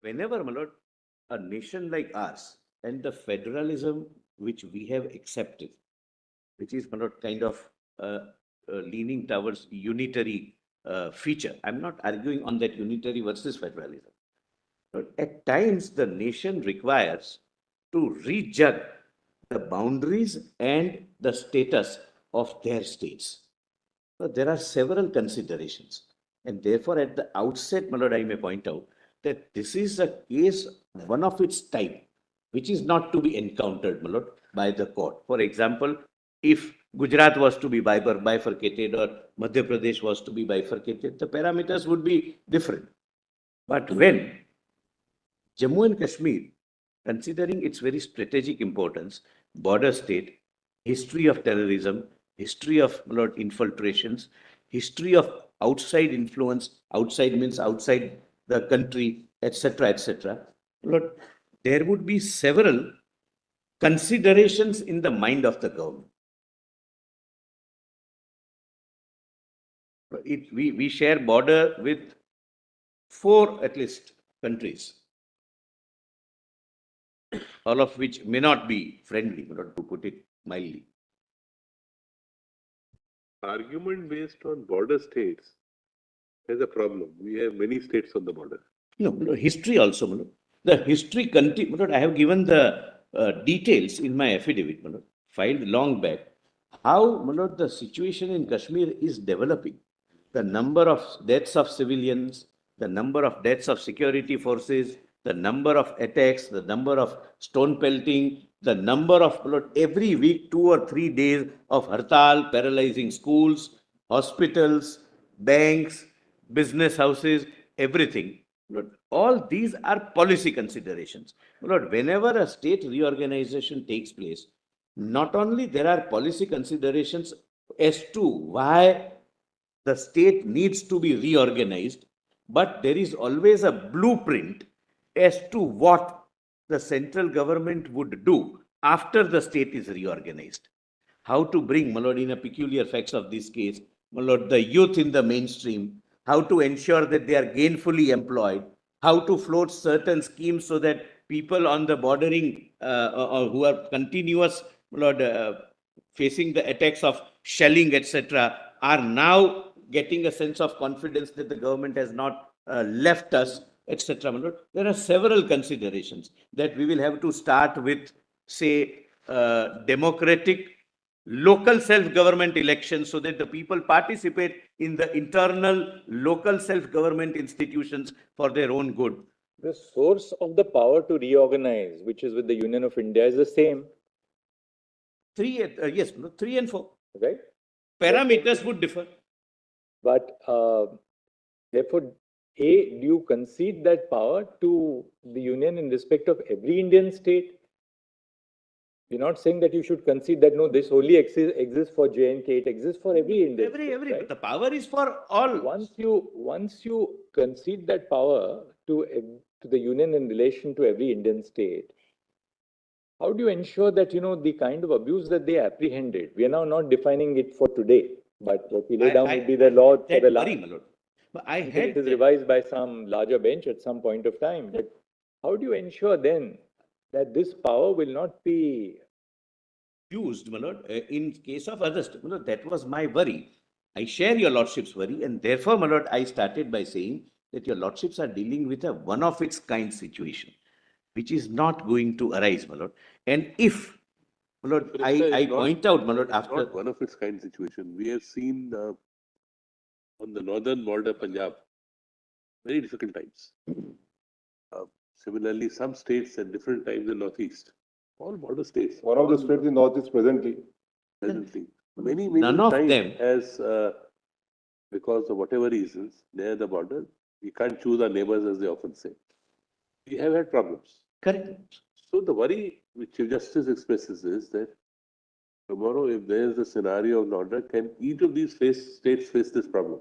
whenever, my lord, a nation like ours and the federalism which we have accepted, which is, my lord, kind of leaning towards unitary feature. I'm not arguing on that unitary versus federalism. But at times, the nation requires to rejudge the boundaries and the status of their states. So there are several considerations. And therefore, at the outset, my lord, I may point out that this is a case, one of its type, which is not to be encountered, my lord, by the court. For example, if Gujarat was to be bifurcated or Madhya Pradesh was to be bifurcated, the parameters would be different. But when Jammu and Kashmir, considering its very strategic importance, border state, history of terrorism, history of, my lord, infiltrations, history of outside influence, outside means outside the country, etc., etc. Lord, there would be several considerations in the mind of the government. We share border with four at least countries, all of which may not be friendly, to put it mildly. Argument based on border states has a problem. We have many states on the border. No, history also, my lord. The history, my lord, I have given the details in my affidavit, my lord, filed long back, how, my lord, the situation in Kashmir is developing. The number of deaths of civilians, the number of deaths of security forces, the number of attacks, the number of stone pelting, the number of, my lord, every week, 2 or 3 days of hartal, paralyzing schools, hospitals, banks, business houses, everything. Lord, all these are policy considerations. Lord, whenever a state reorganization takes place, not only there are policy considerations as to why the state needs to be reorganized, but there is always a blueprint as to what the central government would do after the state is reorganized. How to bring, my lord, in a peculiar facts of this case, my lord, the youth in the mainstream, how to ensure that they are gainfully employed, how to float certain schemes so that people on the bordering or who are continuous, my lord, facing the attacks of shelling, etc., are now getting a sense of confidence that the government has not left us, etc. There are several considerations that we will have to start with, say, democratic local self-government elections so that the people participate in the internal local self-government institutions for their own good. The source of the power to reorganize, which is with the Union of India, is the same. Yes, 3 and 4. Right. Parameters would differ. But therefore, do you concede that power to the Union in respect of every Indian state? You're not saying that you should concede that, no, this only exists for J&K, it exists for every Indian state. Right? The power is for all. Once you concede that power to the Union in relation to every Indian state, how do you ensure that, the kind of abuse that they apprehended, we are now not defining it for today, but what we lay down would be the law for the last. It is revised by some larger bench at some point of time. But how do you ensure then that this power will not be used, my lord, in case of others? My lord, that was my worry. I share your lordship's worry, and therefore, my lord, I started by saying that your lordships are dealing with a one of its kind situation, which is not going to arise, my lord. And if, my lord, I point out, my lord, after not one of its kind situation, we have seen on the northern border, Punjab, very difficult times. Similarly, some states at different times in Northeast, all border states. One of the states in Northeast presently. Many none of times them as because of whatever reasons, near the border, we can't choose our neighbors, as they often say. We have had problems. Correct. So the worry which Chief Justice expresses is that tomorrow, if there is a scenario of order, can each of these states face this problem?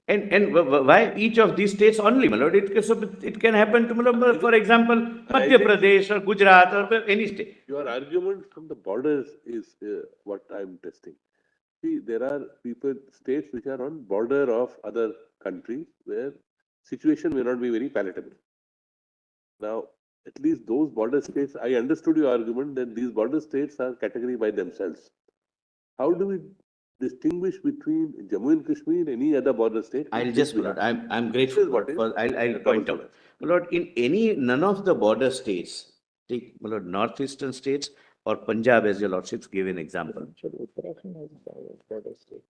And why each of these states only, my lord? It can happen to, for example, Madhya Pradesh or Gujarat or any state. Your argument from the borders is what I'm testing. See, there are states which are on border of other countries where situation may not be very palatable. Now, at least those border states, I understood your argument that these border states are category by themselves. How do we distinguish between Jammu and Kashmir and any other border state? I'll This just, we my lord, have. I'm grateful. This is what is- I'll Cover point for out. My lord, none of the border states, take, my lord, northeastern states or Punjab, as your lordships gave an example. Uttarakhand has a border state.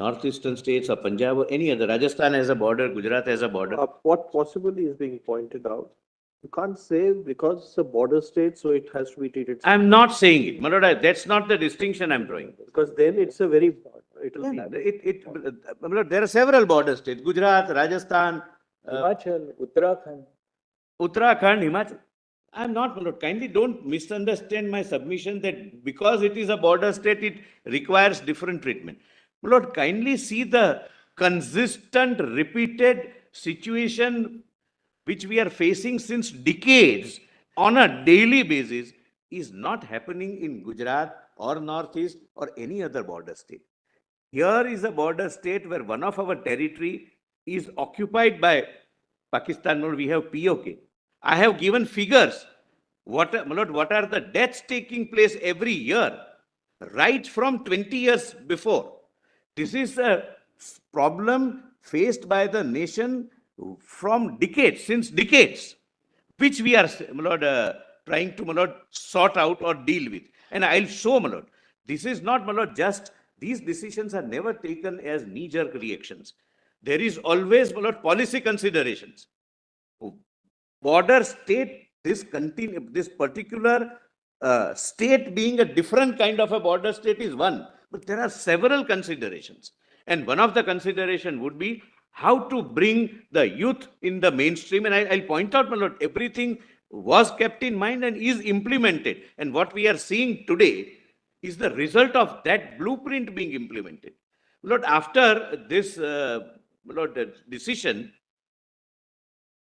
Northeastern states or Punjab or any other. Rajasthan has a border, Gujarat has a border. What possibly is being pointed out, you can't say because it's a border state, so it has to be treated. I'm not saying it, my lord, that's not the distinction I'm drawing. Because then it's a very, it'll Yeah, be. my lord, there are several border states, Gujarat, Rajasthan, Himachal, Uttarakhand. Uttarakhand, Himachal. I'm not, my lord, kindly don't misunderstand my submission that because it is a border state, it requires different treatment. My lord, kindly see the consistent, repeated situation which we are facing since decades on a daily basis is not happening in Gujarat or Northeast or any other border state. Here is a border state where one of our territory is occupied by Pakistan. We have POK. I have given figures. My lord, what are the deaths taking place every year, right from 20 years before? This is a problem faced by the nation from decades, since decades, which we are, my lord, trying to, my lord, sort out or deal with. And I'll show, my lord, this is not, my lord, just, these decisions are never taken as knee-jerk reactions. There is always, my lord, policy considerations. Border state, this particular state being a different kind of a border state is one, but there are several considerations. And one of the consideration would be how to bring the youth in the mainstream. And I'll point out, my lord, everything was kept in mind and is implemented. And what we are seeing today is the result of that blueprint being implemented. My lord, after this my lord, decision,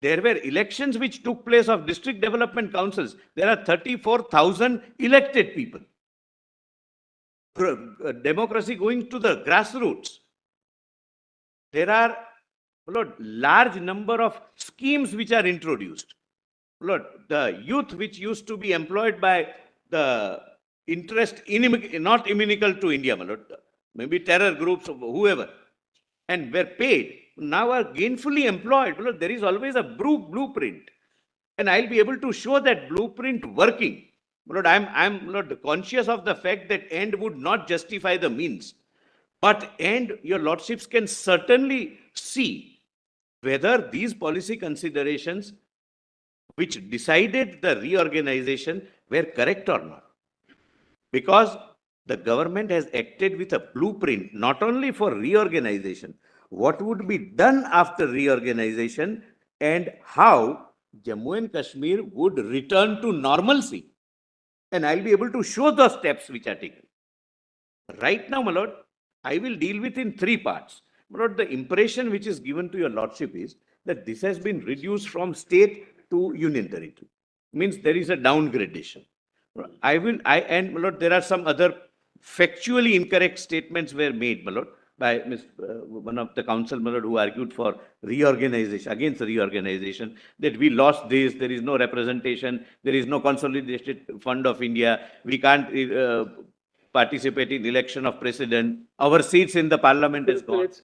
there were elections which took place of district development councils. There are 34,000 elected people. Democracy going to the grassroots. There are, Lord, large number of schemes which are introduced. Lord, the youth which used to be employed by the interest not inimical to India, my lord, maybe terror groups or whoever, and were paid, now are gainfully employed. My lord, there is always a blueprint, and I'll be able to show that blueprint working. My lord, I'm not conscious of the fact that end would not justify the means, but end, your lordships can certainly see whether these policy considerations which decided the reorganization were correct or not. Because the government has acted with a blueprint, not only for reorganization, what would be done after reorganization and how Jammu and Kashmir would return to normalcy. And I'll be able to show the steps which are taken. Right now, my lord, I will deal with in three parts. My lord, the impression which is given to your lordship is that this has been reduced from state to union territory. Means there is a downgradation. And my lord, there are some other factually incorrect statements were made, my lord, by one of the council, my lord, who argued for reorganization, against reorganization, that we lost this, there is no representation, there is no consolidated fund of India, we can't participate in election of president, our seats in the parliament is gone.